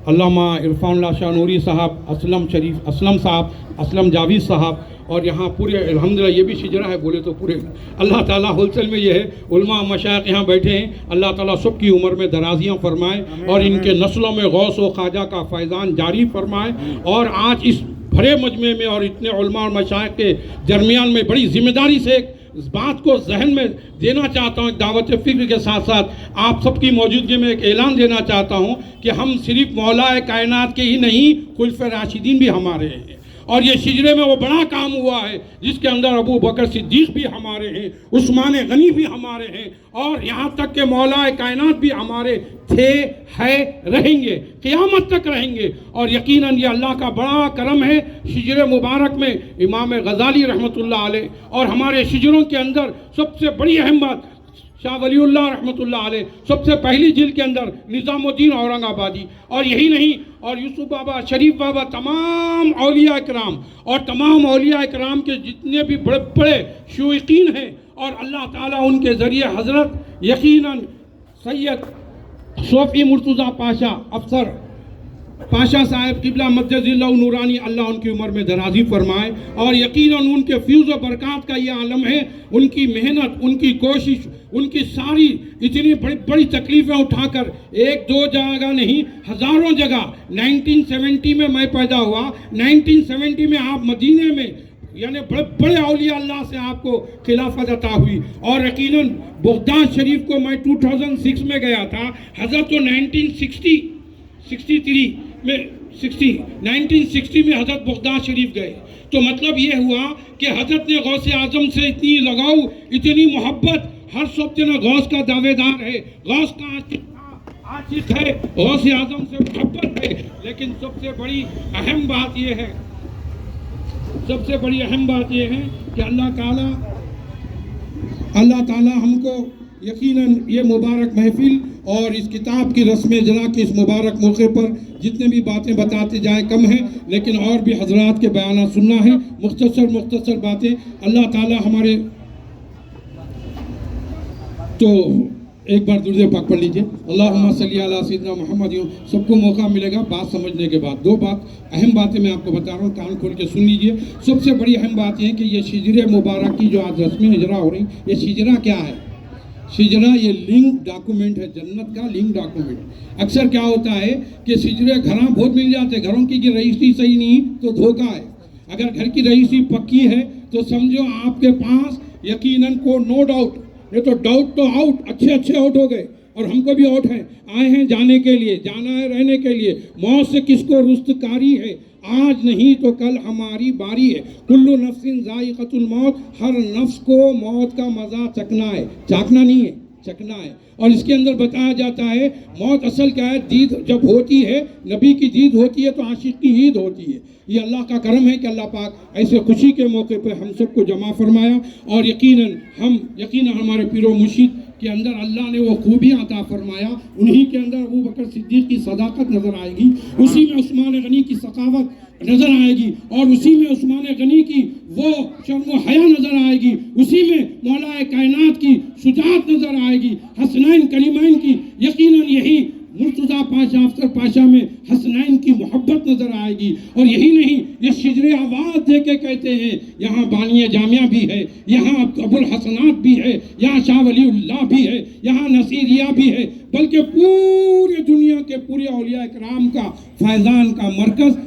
علامہ عرفان اللہ شاہ نوری صاحب، اسلم صاحب، اسلم جاوید صاحب، اور یہاں پورے الحمدللہ یہ بھی شجرہ ہے بولے تو پورے اللہ تعالیٰ ہول سیل میں یہ ہے، علماء مشائخ یہاں بیٹھے ہیں، اللہ تعالیٰ سب کی عمر میں درازیاں فرمائے اور ان کے نسلوں میں غوث و خواجہ کا فیضان جاری فرمائے. اور آج اس بھرے مجمع میں اور اتنے علماء اور مشائخ کے درمیان میں بڑی ذمہ داری سے اس بات کو ذہن میں دینا چاہتا ہوں، ایک دعوت فکر کے ساتھ ساتھ آپ سب کی موجودگی میں ایک اعلان دینا چاہتا ہوں کہ ہم صرف مولا کائنات کے ہی نہیں، خلفائے راشدین بھی ہمارے ہیں. اور یہ شجرے میں وہ بڑا کام ہوا ہے جس کے اندر ابو بکر صدیق بھی ہمارے ہیں، عثمان غنی بھی ہمارے ہیں، اور یہاں تک کہ مولا کائنات بھی ہمارے تھے، ہے، رہیں گے، قیامت تک رہیں گے. اور یقیناً یہ اللہ کا بڑا کرم ہے. شجر مبارک میں امام غزالی رحمۃ اللہ علیہ، اور ہمارے شجروں کے اندر سب سے بڑی اہم بات شاہ ولی اللہ رحمۃ اللہ علیہ، سب سے پہلی جلد کے اندر نظام الدین اورنگ آبادی، اور یہی نہیں، اور یوسف بابا، شریف بابا، تمام اولیاء اکرام اور تمام اولیاء اکرام کے جتنے بھی بڑے بڑے شوقین ہیں، اور اللہ تعالیٰ ان کے ذریعے حضرت یقیناً سید صوفی مرتضیٰ پاشا افسر پاشا صاحب قبلہ مجدد اللہ نورانی، اللہ ان کی عمر میں درازی فرمائے. اور یقیناً ان کے فیض و برکات کا یہ عالم ہے، ان کی محنت، ان کی کوشش، ان کی ساری اتنی بڑی بڑی تکلیفیں اٹھا کر ایک دو جگہ نہیں، ہزاروں جگہ. 1970 میں میں پیدا ہوا، 1970 میں آپ مدینے میں، یعنی بڑے بڑے اولیاء اللہ سے آپ کو خلافت عطا ہوئی. اور یقیناً بغداد شریف کو میں 2006 میں گیا تھا، حضرت کو 1960 میں حضرت بغداد شریف گئے. تو مطلب یہ ہوا کہ حضرت نے غوث اعظم سے اتنی لگاؤ، اتنی محبت، ہر شخص جو غوث کا دعوے دار ہے، غوث کا عاشق ہے، غوث اعظم سے محبت ہے. لیکن سب سے بڑی اہم بات یہ ہے کہ اللہ تعالیٰ ہم کو یقیناً یہ مبارک محفل اور اس کتاب کی رسم جلا کے اس مبارک موقع پر جتنے بھی باتیں بتاتے جائیں کم ہیں، لیکن اور بھی حضرات کے بیانات سننا ہے. مختصر باتیں. اللہ تعالیٰ ہمارے، تو ایک بار درود پاک پڑھ لیجئے. اللہم صلی علی سیدنا محمد. سب کو موقع ملے گا بات سمجھنے کے بعد. دو اہم باتیں میں آپ کو بتا رہا ہوں، کان کھول کے سن لیجئے. سب سے بڑی اہم بات یہ ہے کہ یہ شجرہ مبارک کی جو آج رسم اجرا ہو رہی، یہ شجرہ کیا ہے؟ شجرہ یہ لنک ڈاکومنٹ ہے، جنت کا لنک ڈاکومنٹ. اکثر کیا ہوتا ہے کہ شجرے گھراں بہت مل جاتے ہیں، گھروں کی رئیسی صحیح نہیں تو دھوکہ ہے. اگر گھر کی رئیسی پکی ہے تو سمجھو آپ کے پاس یقیناً کو نو ڈاؤٹ، یہ تو ڈاؤٹ تو آؤٹ، اچھے آؤٹ ہو گئے. اور ہم کو بھی آؤٹ ہے، آئے ہیں جانے کے لیے، جانا ہے رہنے کے لیے. موت سے کس کو رستکاری ہے؟ آج نہیں تو کل ہماری باری ہے. کل نفس ذائقۃ الموت، ہر نفس کو موت کا مزہ چکھنا ہے، چاکنا نہیں ہے، چکھنا ہے. اور اس کے اندر بتایا جاتا ہے موت اصل کیا ہے؟ دید جب ہوتی ہے، نبی کی دید ہوتی ہے تو عاشق کی عید ہوتی ہے. یہ اللہ کا کرم ہے کہ اللہ پاک ایسے خوشی کے موقع پہ ہم سب کو جمع فرمایا. اور یقیناً ہمارے پیر و مرشد کے اندر اللہ نے وہ خوبیاں عطا فرمایا. انہی کے اندر ابو بکر صدیق کی صداقت نظر آئے گی، اسی میں عثمان غنی کی سخاوت نظر آئے گی، اور اسی میں عثمان غنی کی وہ شرم و حیا نظر آئے گی، اسی میں مولا کائنات کی شجاعت نظر آئے گی، حسنین کریمین کی یقیناً یہی مرتضیٰ پاشا افسر پاشا میں حسنین کی محبت نظر آئے گی. اور یہی نہیں، یہ شجرے آواز دے کے کہتے ہیں یہاں بانی جامعہ بھی ہے، یہاں ابو الحسنات بھی ہے، یہاں شاہ ولی اللہ بھی ہے، یہاں نصیریہ بھی ہے، بلکہ پوری دنیا کے پورے اولیاء اکرام کا فیضان کا مرکز